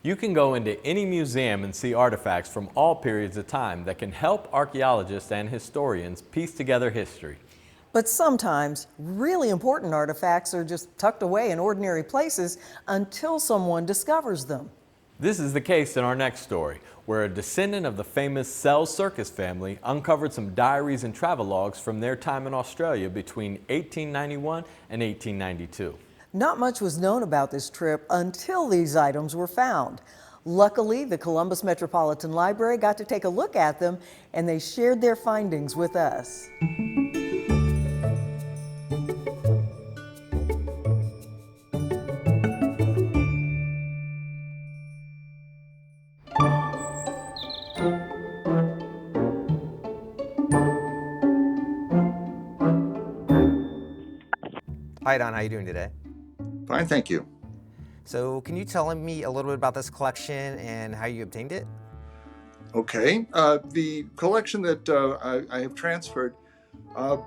You can go into any museum and see artifacts from all periods of time that can help archaeologists and historians piece together history. But sometimes really important artifacts are just tucked away in ordinary places until someone discovers them. This is the case in our next story, where a descendant of the famous Sells Circus family uncovered some diaries and travelogues from their time in Australia between 1891 and 1892. Not much was known about this trip until these items were found. Luckily, the Columbus Metropolitan Library got to take a look at them, and they shared their findings with us. Hi Don, how you doing today? Fine, thank you. So can you tell me a little bit about this collection and how you obtained it? Okay, the collection that I have transferred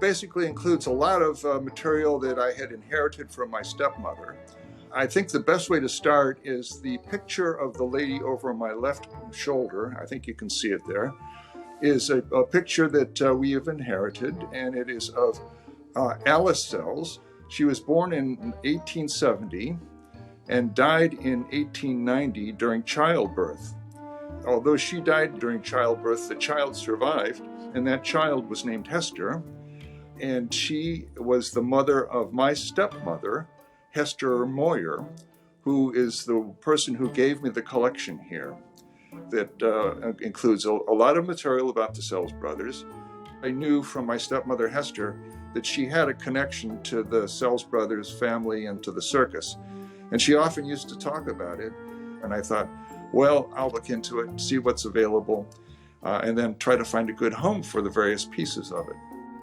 basically includes a lot of material that I had inherited from my stepmother. I think the best way to start is the picture of the lady over on my left shoulder. I think you can see it there. Is a picture that we have inherited, and it is of Alice Sells. She was born in 1870 and died in 1890 during childbirth. Although she died during childbirth, the child survived, and that child was named Hester, and she was the mother of my stepmother, Hester Moyer, who is the person who gave me the collection here that includes a lot of material about the Sells brothers. I knew from my stepmother Hester that she had a connection to the Sells brothers family and to the circus. And she often used to talk about it. And I thought, well, I'll look into it, see what's available, and then try to find a good home for the various pieces of it.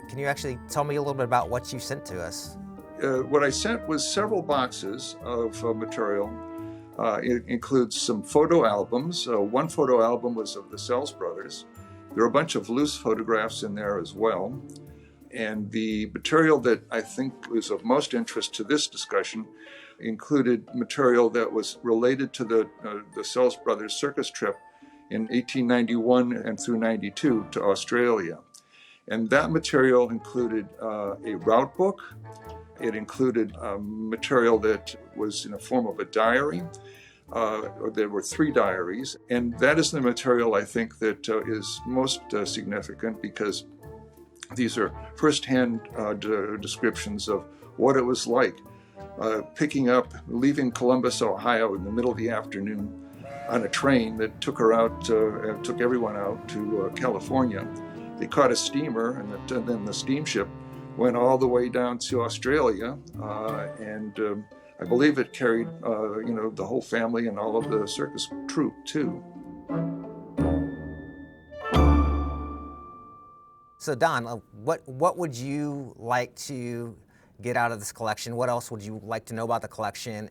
Can you actually tell me a little bit about what you sent to us? What I sent was several boxes of material. It includes some photo albums. One photo album was of the Sells brothers. There are a bunch of loose photographs in there as well. And the material that I think was of most interest to this discussion included material that was related to the Sells brothers circus trip in 1891 and through 92 to Australia. And that material included a route book. It included material that was in the form of a diary. There were 3 diaries, and that is the material I think that is most significant, because these are firsthand descriptions of what it was like leaving Columbus, Ohio in the middle of the afternoon on a train that took everyone out to California. They caught a steamer, and then the steamship went all the way down to Australia, and I believe it carried the whole family and all of the circus troupe too. So Don, what would you like to get out of this collection? What else would you like to know about the collection?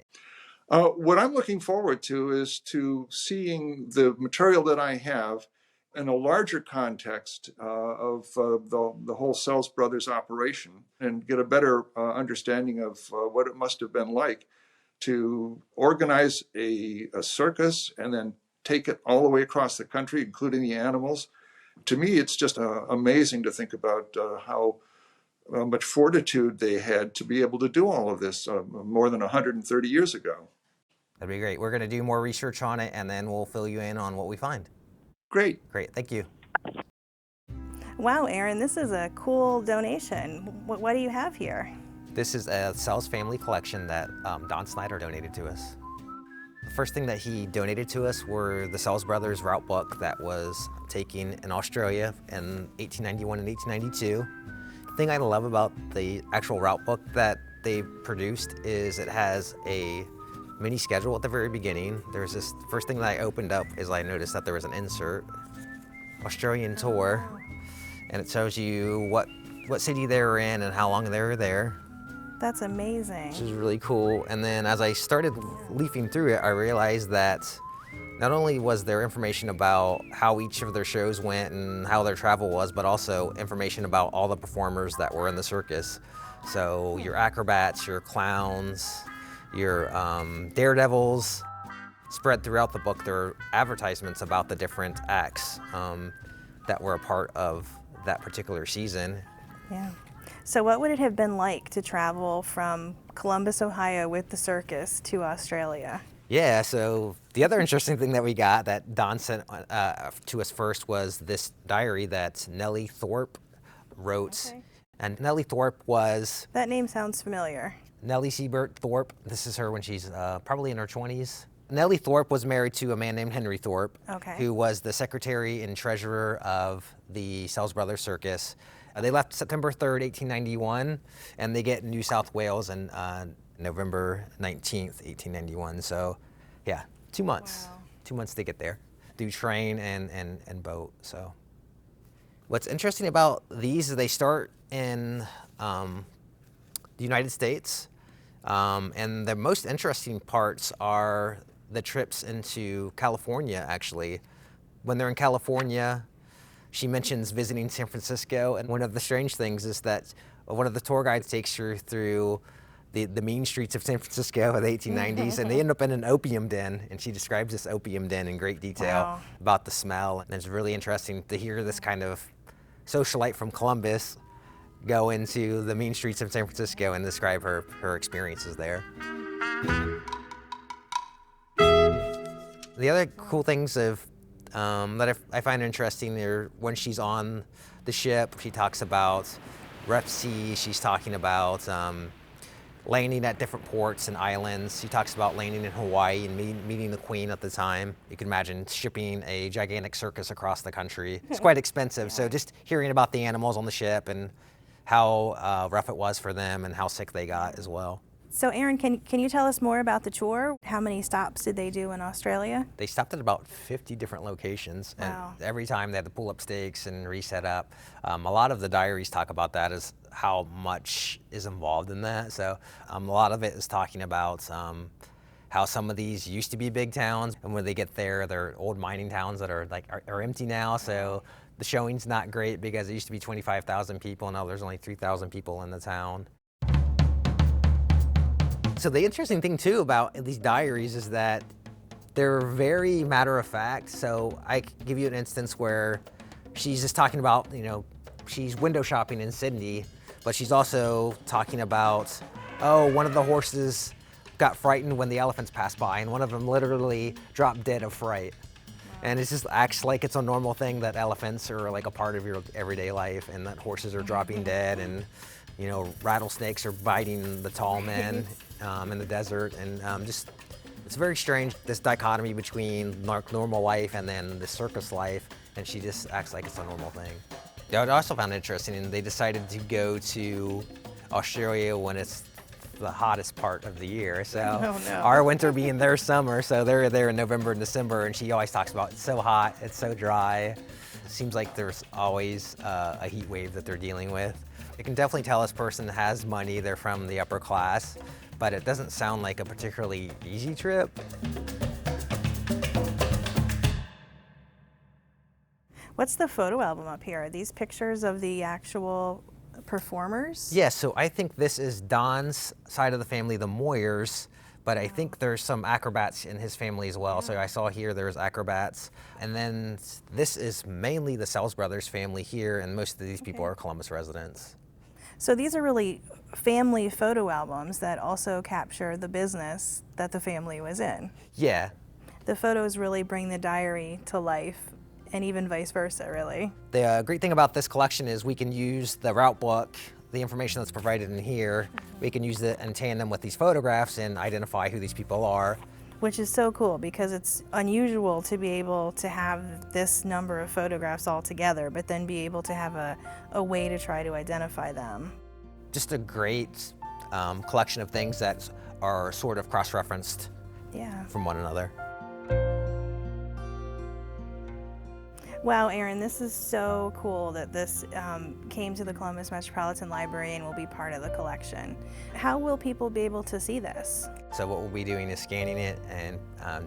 What I'm looking forward to is to seeing the material that I have in a larger context of the whole Sells brothers operation, and get a better understanding of what it must have been like to organize a circus and then take it all the way across the country, including the animals. To me, it's just amazing to think about how much fortitude they had to be able to do all of this more than 130 years ago. That'd be great. We're going to do more research on it, and then we'll fill you in on what we find. Great. Great, thank you. Wow, Aaron, this is a cool donation. What do you have here? This is a Sells family collection that Don Snyder donated to us. The first thing that he donated to us were the Sells brothers route book that was taken in Australia in 1891 and 1892. The thing I love about the actual route book that they produced is it has a mini schedule at the very beginning. There's this first thing that I opened up is I noticed that there was an insert, Australian tour, and it tells you what city they were in and how long they were there. That's amazing. Which is really cool. And then as I started leafing through it, I realized that not only was there information about how each of their shows went and how their travel was, but also information about all the performers that were in the circus. So your acrobats, your clowns, your daredevils. Spread throughout the book, there are advertisements about the different acts that were a part of that particular season. Yeah. So what would it have been like to travel from Columbus, Ohio with the circus to Australia? Yeah, so the other interesting thing that we got that Don sent to us first was this diary that Nellie Thorpe wrote. Okay. And Nellie Thorpe was That name sounds familiar. Nellie Siebert Thorpe. This is her when she's probably in her 20s. Nellie Thorpe was married to a man named Henry Thorpe, Okay. who was the secretary and treasurer of the Sells Brothers Circus. They left September 3rd, 1891, and they get New South Wales on November 19th, 1891. So, yeah, 2 months. Wow. 2 months to get there through train and boat. So, what's interesting about these is they start in the United States, and the most interesting parts are the trips into California, actually. When they're in California, she mentions visiting San Francisco, and one of the strange things is that one of the tour guides takes her through the mean streets of San Francisco in the 1890s, and they end up in an opium den, and she describes this opium den in great detail. Wow. About the smell, and it's really interesting to hear this kind of socialite from Columbus go into the mean streets of San Francisco and describe her experiences there. The other cool things of that I find interesting are when she's on the ship, she talks about rough sea, she's talking about landing at different ports and islands. She talks about landing in Hawaii and meeting the Queen at the time. You can imagine shipping a gigantic circus across the country. It's quite expensive, so just hearing about the animals on the ship and how rough it was for them and how sick they got as well. So Aaron, can you tell us more about the tour? How many stops did they do in Australia? They stopped at about 50 different locations, and Wow. every time they had to pull up stakes and reset up. A lot of the diaries talk about that, is how much is involved in that. So a lot of it is talking about how some of these used to be big towns, and when they get there, they're old mining towns that are empty now. So the showing's not great because it used to be 25,000 people, now there's only 3,000 people in the town. So the interesting thing too about these diaries is that they're very matter of fact. So I could give you an instance where she's just talking about, she's window shopping in Sydney, but she's also talking about, one of the horses got frightened when the elephants passed by, and one of them literally dropped dead of fright. And it just acts like it's a normal thing that elephants are like a part of your everyday life, and that horses are dropping dead, and rattlesnakes are biting the tall men in the desert, and it's very strange, this dichotomy between normal life and then the circus life, and she just acts like it's a normal thing. Yeah, I also found it interesting, and they decided to go to Australia when it's the hottest part of the year. So our winter being their summer, so they're there in November and December, and she always talks about it's so hot, it's so dry. It seems like there's always a heat wave that they're dealing with. You can definitely tell this person has money, they're from the upper class, but it doesn't sound like a particularly easy trip. What's the photo album up here? Are these pictures of the actual performers? Yeah, so I think this is Don's side of the family, the Moyers, but I think there's some acrobats in his family as well. So I saw here there's acrobats. And then this is mainly the Sells Brothers family here, and most of these people are Columbus residents. So these are really family photo albums that also capture the business that the family was in. Yeah. The photos really bring the diary to life, and even vice versa, really. The great thing about this collection is we can use the route book, the information that's provided in here, we can use it in tandem with these photographs and identify who these people are. Which is so cool because it's unusual to be able to have this number of photographs all together, but then be able to have a way to try to identify them. Just a great collection of things that are sort of cross-referenced from one another. Wow, Aaron, this is so cool that this came to the Columbus Metropolitan Library and will be part of the collection. How will people be able to see this? So what we'll be doing is scanning it and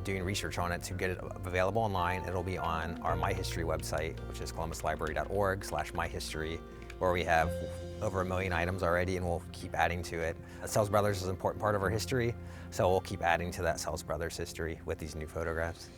doing research on it to get it available online. It'll be on our My History website, which is columbuslibrary.org/myhistory, where we have over 1 million items already, and we'll keep adding to it. Sells Brothers is an important part of our history, so we'll keep adding to that Sells Brothers history with these new photographs.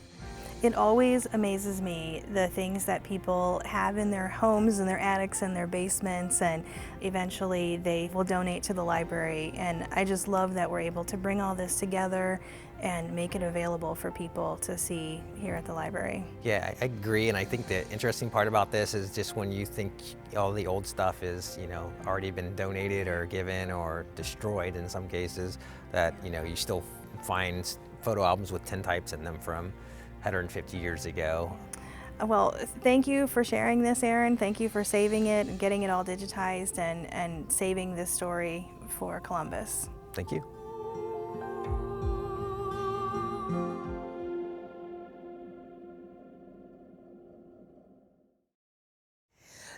It always amazes me the things that people have in their homes and their attics and their basements, and eventually they will donate to the library. And I just love that we're able to bring all this together and make it available for people to see here at the library. Yeah, I agree, and I think the interesting part about this is just when you think all the old stuff is, already been donated or given or destroyed in some cases, that, you still find photo albums with tintypes in them from 150 years ago. Well, thank you for sharing this, Aaron. Thank you for saving it and getting it all digitized and saving this story for Columbus. Thank you.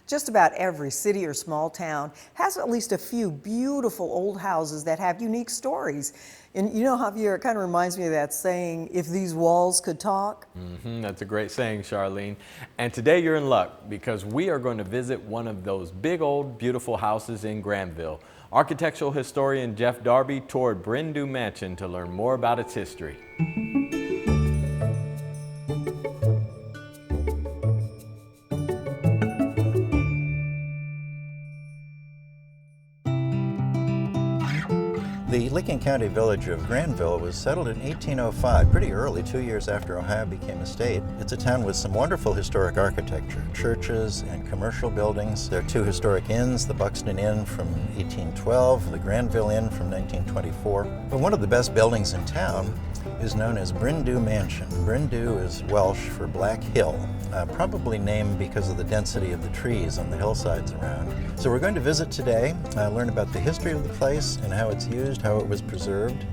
Just about every city or small town has at least a few beautiful old houses that have unique stories. And Javier, it kind of reminds me of that saying, if these walls could talk. That's a great saying, Charlene. And today you're in luck because we are going to visit one of those big old beautiful houses in Granville. Architectural historian Jeff Darby toured Brindoo Mansion to learn more about its history. The Licking County village of Granville was settled in 1805, pretty early, 2 years after Ohio became a state. It's a town with some wonderful historic architecture, churches and commercial buildings. There are 2 historic inns, the Buxton Inn from 1812, the Granville Inn from 1924. But one of the best buildings in town is known as Brindoo Mansion. Brindoo is Welsh for Black Hill, probably named because of the density of the trees on the hillsides around. So we're going to visit today, learn about the history of the place and how it's used, how it was preserved,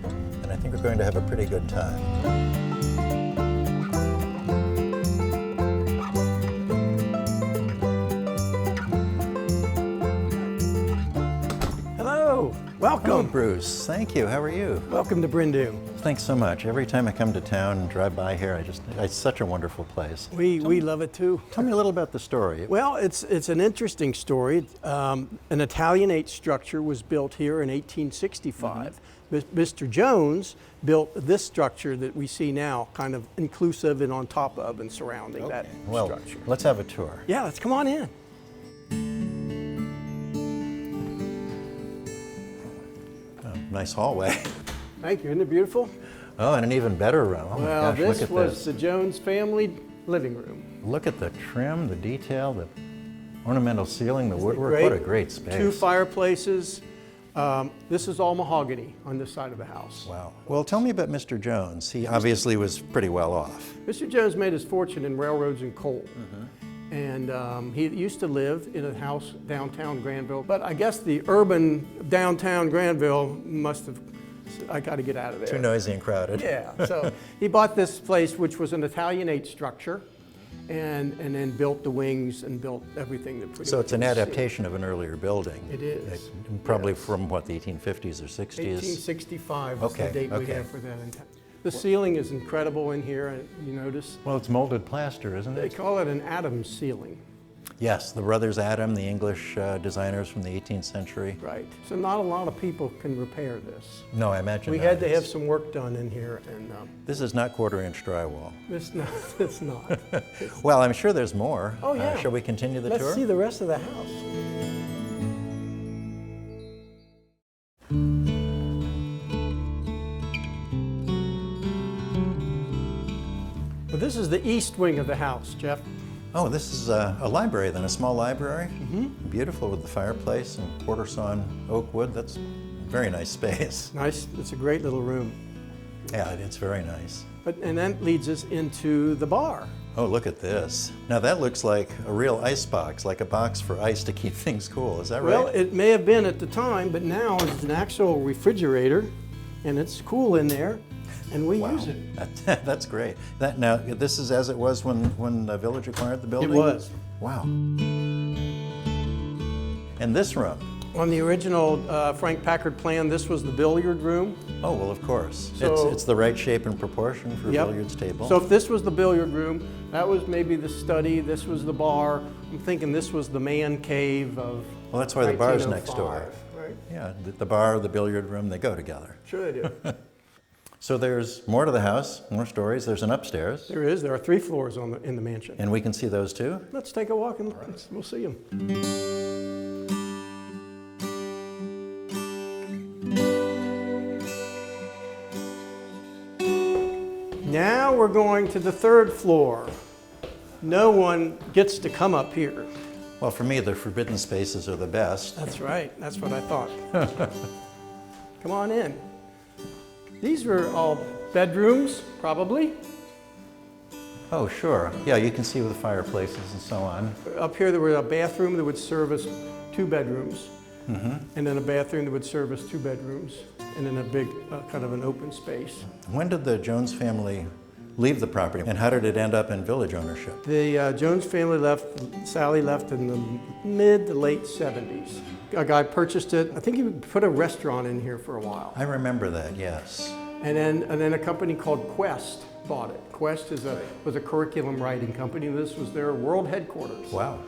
and I think we're going to have a pretty good time. Hello, welcome. Hello, Bruce. Thank you. How are you? Welcome to Brindoo. Thanks so much. Every time I come to town and drive by here, it's such a wonderful place. We love it too. Tell me a little about the story. Well, it's an interesting story. An Italianate structure was built here in 1865. Mr. Jones built this structure that we see now, kind of inclusive and on top of and surrounding that structure. Let's have a tour. Yeah, let's come on in. Oh, nice hallway. Thank you. Isn't it beautiful? Oh, and an even better room. Oh my Well, gosh, look this at was this. the Jones family living room. Look at the trim, the detail, the ornamental ceiling, the woodwork. What a great space. 2 fireplaces. This is all mahogany on this side of the house. Wow. Well, tell me about Mr. Jones. He obviously was pretty well off. Mr. Jones made his fortune in railroads and coal. And he used to live in a house downtown Granville. But I guess the urban downtown Granville must have, I got to get out of there. Too noisy and crowded. Yeah, so he bought this place, which was an Italianate structure, and then built the wings and built everything that pretty So much it's an you see. adaptation of an earlier building. It is. Probably Yes. from what, the 1850s or 60s? 1865 is Okay, the date we okay. have for that. The ceiling is incredible in here, you notice. Well, it's molded plaster, isn't They it? call it an Adams ceiling. Yes, the brothers Adam, the English designers from the 18th century. Right. So not a lot of people can repair this. No, I imagine We not. had to have some work done in here, and This is not quarter-inch drywall. it's not. It's not. Well, I'm sure there's more. Oh, yeah. Shall we continue the Let's tour? see the rest of the house. Well, this is the east wing of the house, Jeff. Oh, this is a library then, a small library. Beautiful with the fireplace and quarter sawn oak wood. That's a very nice space. Nice. It's a great little room. Yeah, it's very nice. And that leads us into the bar. Oh, look at this. Now that looks like a real ice box, like a box for ice to keep things cool. Is that right? Well, it may have been at the time, but now it's an actual refrigerator, and it's cool in there, and we use it. That's great. Now, this is as it was when the village acquired the building? It was. Wow. And this room? On the original Frank Packard plan, this was the billiard room. Oh, well, of course. So- it's the right shape and proportion for a Yep. billiards table. So if this was the billiard room, that was maybe the study, this was the bar. I'm thinking this was the man cave of Well, that's why the bar's next 1905, door. Right? Yeah, the bar, the billiard room, they go together. Sure they do. So there's more to the house, more stories. There's an upstairs, There is. There are 3 floors in the mansion. and we can see those too. Let's take a walk and we'll see them. Now we're going to the 3rd floor. No one gets to come up here. Well, for me, the forbidden spaces are the best. That's right. That's what I thought. Come on in. These were all bedrooms, probably. Oh, sure. Yeah, you can see with the fireplaces and so on. Up here, there was a bathroom that would service 2 bedrooms, and then a bathroom that would service 2 bedrooms, and then a big kind of an open space. When did the Jones family leave the property, and how did it end up in village ownership? The Jones family left, Sally left in the mid to late 70s. A guy purchased it. I think he put a restaurant in here for a while. I remember that, yes. And then a company called Quest bought it. Quest was a curriculum writing company. This was their world headquarters. Wow.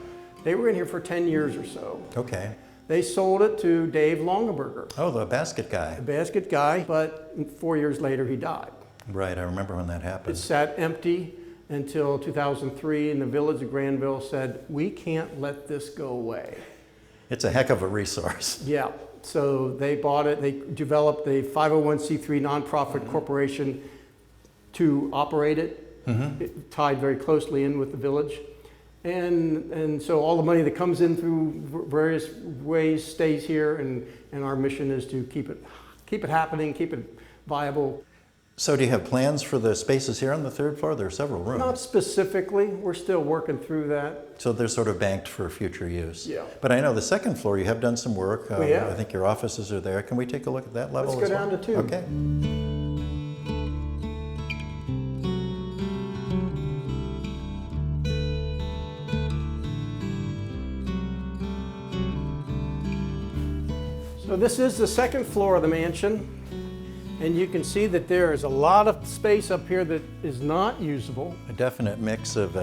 They were in here for 10 years or so. Okay. They sold it to Dave Longaberger, Oh, the basket guy. a basket guy, but 4 years later he died. Right, I remember when that It happened. sat empty until 2003, and the village of Granville said, we can't let this go away. It's a heck of a resource. Yeah, so they bought it. They developed a 501c3 nonprofit corporation to operate it. It tied very closely in with the village. And so all the money that comes in through various ways stays here, and our mission is to keep it happening, keep it viable. So do you have plans for the spaces here on the 3rd floor? There are several rooms. Not specifically, we're still working through that. So they're sort of banked for future use. Yeah. But I know the 2nd floor, you have done some work. We have. I think your offices are there. Can we take a look at that level Let's as go well? down to 2. Okay. So this is the 2nd floor of the mansion, and you can see that there is a lot of space up here that is not usable. A definite mix of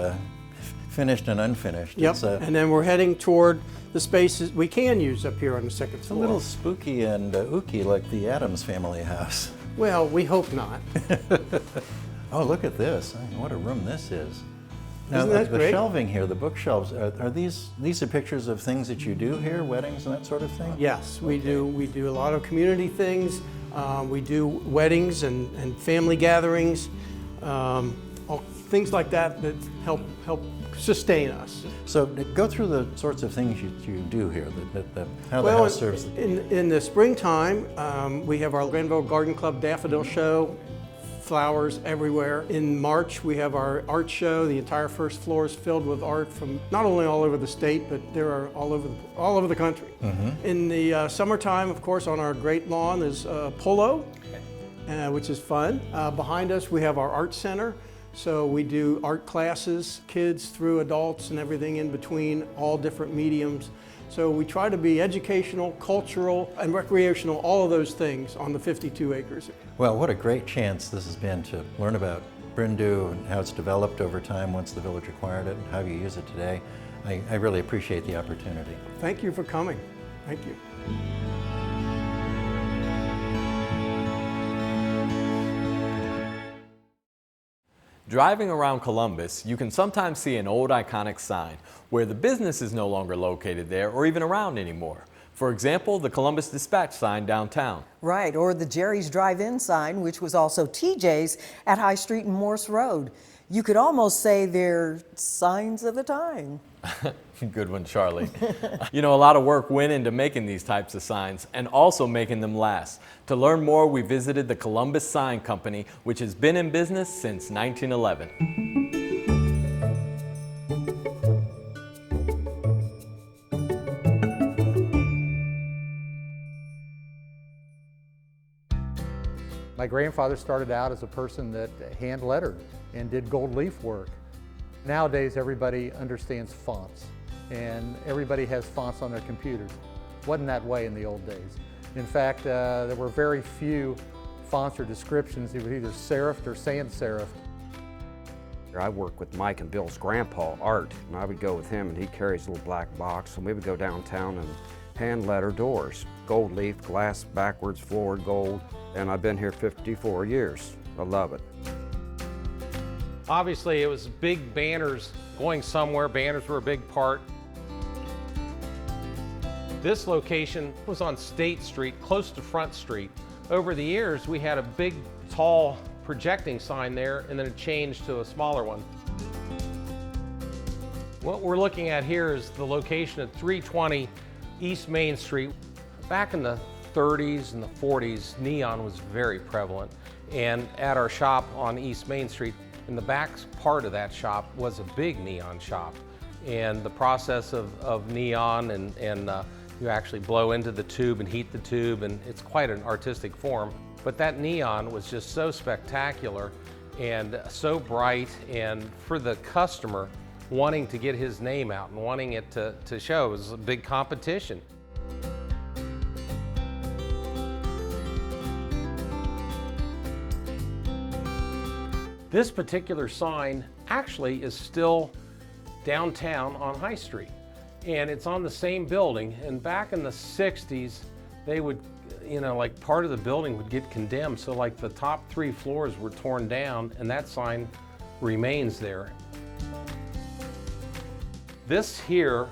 finished and unfinished. Yep, It's and then we're heading toward the spaces we can use up here on the 2nd a floor. little spooky and ooky like the Addams family house. Well, we hope not. Oh, look at this. I mean, what a room this is. Now, Isn't that the great? shelving here, the bookshelves, are these are pictures of things that you do here, weddings and that sort of thing? Yes, we do. We do a lot of community things. We do weddings and family gatherings, things like that that help sustain us. So go through the sorts of things you do here, how the Well, house serves. in the springtime, we have our Granville Garden Club Daffodil Show, flowers everywhere. In March, we have our art show. The entire 1st floor is filled with art from not only all over the state, but there are all over the country. In the summertime, of course, on our great lawn is polo, which is fun. Behind us, we have our art center. So we do art classes, kids through adults and everything in between, all different mediums. So we try to be educational, cultural, and recreational, all of those things on the 52 acres. Well, what a great chance this has been to learn about Brindoo and how it's developed over time once the village acquired it and how you use it today. I really appreciate the opportunity. Thank you for coming. Thank you. Driving around Columbus, you can sometimes see an old iconic sign where the business is no longer located there or even around anymore. For example, the Columbus Dispatch sign downtown. Right, or the Jerry's Drive-In sign, which was also TJ's at High Street and Morse Road. You could almost say they're signs of the time. Good one, Charlie. You know, a lot of work went into making these types of signs and also making them last. To learn more, we visited the Columbus Sign Company, which has been in business since 1911. My grandfather started out as a person that hand lettered and did gold leaf work. Nowadays, everybody understands fonts, and everybody has fonts on their computers. It wasn't that way in the old days. In fact, there were very few fonts or descriptions. It was either serifed or sans serifed. I work with Mike and Bill's grandpa, Art, and I would go with him and he carries a little black box and we would go downtown and hand letter doors. Gold leaf, glass backwards, forward gold, and I've been here 54 years. I love it. Obviously it was big banners going somewhere. Banners were a big part. This location was on State Street, close to Front Street. Over the years, we had a big, tall projecting sign there, and then it changed to a smaller one. What we're looking at here is the location at 320 East Main Street. Back in the 30s and the 40s, neon was very prevalent. And at our shop on East Main Street, in the back part of that shop was a big neon shop. And the process of neon and you actually blow into the tube and heat the tube, and it's quite an artistic form. But that neon was just so spectacular and so bright, and for the customer wanting to get his name out and wanting it to show, it was a big competition. This particular sign actually is still downtown on High Street, and it's on the same building. And back in the 60s, they would, like part of the building would get condemned, so like the top 3 floors were torn down, and that sign remains there. This here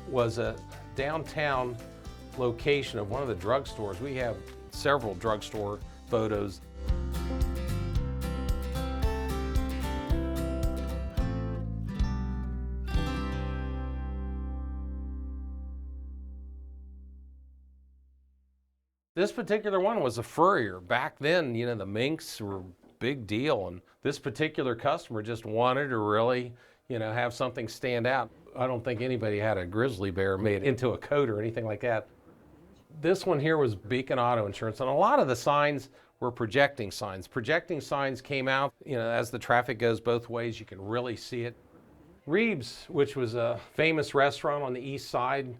was a downtown location of one of the drugstores. We have several drugstore photos. This particular one was a furrier. Back then, the minks were a big deal, and this particular customer just wanted to really, have something stand out. I don't think anybody had a grizzly bear made into a coat or anything like that. This one here was Beacon Auto Insurance, and a lot of the signs were projecting signs. Projecting signs came out, as the traffic goes both ways, you can really see it. Reeb's, which was a famous restaurant on the east side,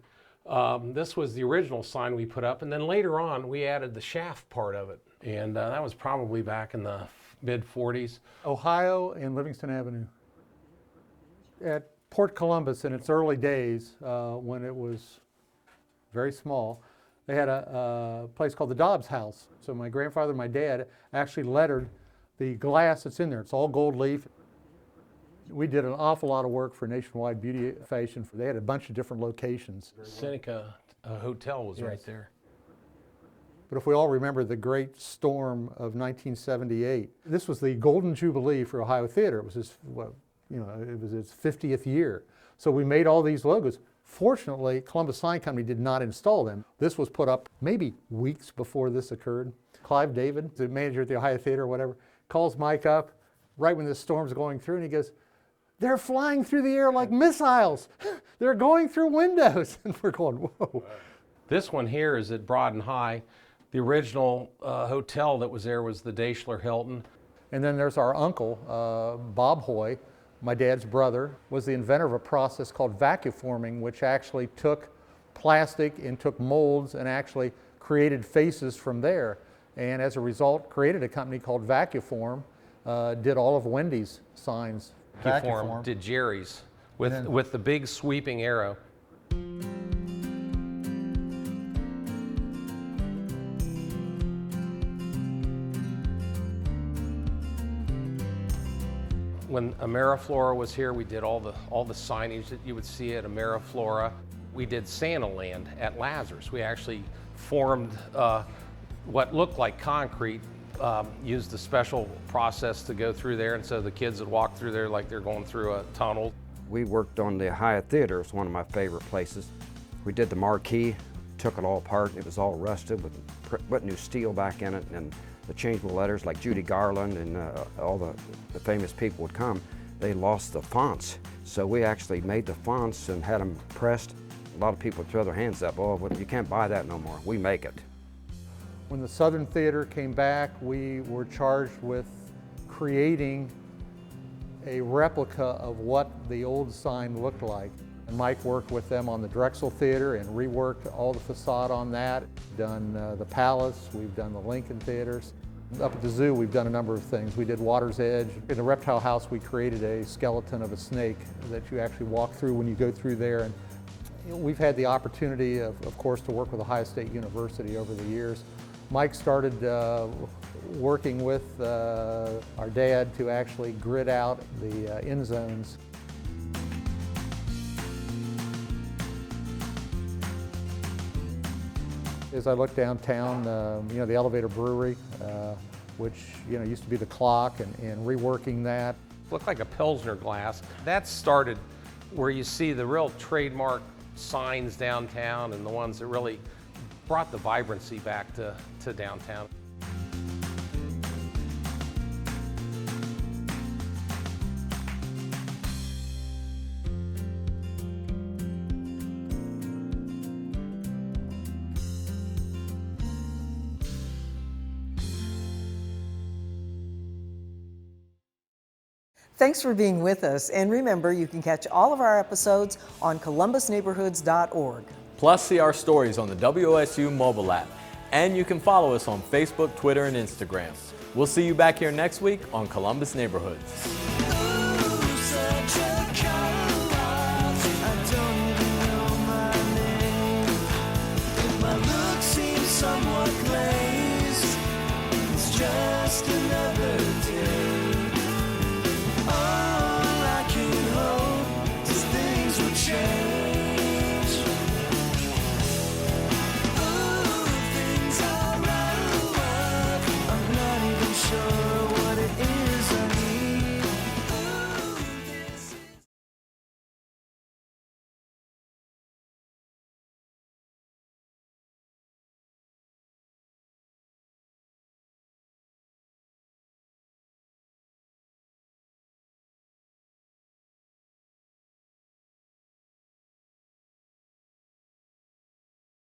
this was the original sign we put up, and then later on we added the shaft part of it, and that was probably back in the mid-40s. Ohio and Livingston Avenue. At Port Columbus in its early days, when it was very small, they had a place called the Dobbs House. So my grandfather and my dad actually lettered the glass that's in there. It's all gold leaf. We did an awful lot of work for Nationwide Beauty Fashion. They had a bunch of different locations. Seneca Hotel was right there. But if we all remember the great storm of 1978, this was the Golden Jubilee for Ohio Theater. It was it was its 50th year. So we made all these logos. Fortunately, Columbus Sign Company did not install them. This was put up maybe weeks before this occurred. Clive David, the manager at the Ohio Theater or whatever, calls Mike up right when this storm's going through, and he goes, "They're flying through the air like missiles. They're going through windows." And we're going, whoa. This one here is at Broad and High. The original hotel that was there was the Daschler Hilton. And then there's our uncle, Bob Hoy, my dad's brother, was the inventor of a process called vacuforming, which actually took plastic and took molds and actually created faces from there. And as a result, created a company called Vacuform, did all of Wendy's signs. Vacuform did Jerry's with the big sweeping arrow. When Ameriflora was here, we did all the signage that you would see at Ameriflora. We did Santa Land at Lazarus. We actually formed what looked like concrete, used a special process to go through there, and so the kids would walk through there like they're going through a tunnel. We worked on the Ohio Theater. It's one of my favorite places. We did the marquee, took it all apart. It was all rusted, put new steel back in it, and the changeable letters like Judy Garland and all the famous people would come. They lost the fonts. So we actually made the fonts and had them pressed. A lot of people would throw their hands up, "Oh, well, you can't buy that no more. We make it." When the Southern Theater came back, we were charged with creating a replica of what the old sign looked like. And Mike worked with them on the Drexel Theater and reworked all the facade on that. Done the Palace, we've done the Lincoln Theaters. Up at the zoo, we've done a number of things. We did Water's Edge. In the reptile house, we created a skeleton of a snake that you actually walk through when you go through there. And we've had the opportunity, of course, to work with Ohio State University over the years. Mike started working with our dad to actually grid out the end zones. As I look downtown, the Elevator Brewery, which used to be the Clock, and reworking that. Looked like a Pilsner glass. That started where you see the real trademark signs downtown and the ones that really brought the vibrancy back to downtown. Thanks for being with us, and remember, you can catch all of our episodes on columbusneighborhoods.org. Plus, see our stories on the WOSU mobile app. And you can follow us on Facebook, Twitter, and Instagram. We'll see you back here next week on Columbus Neighborhoods.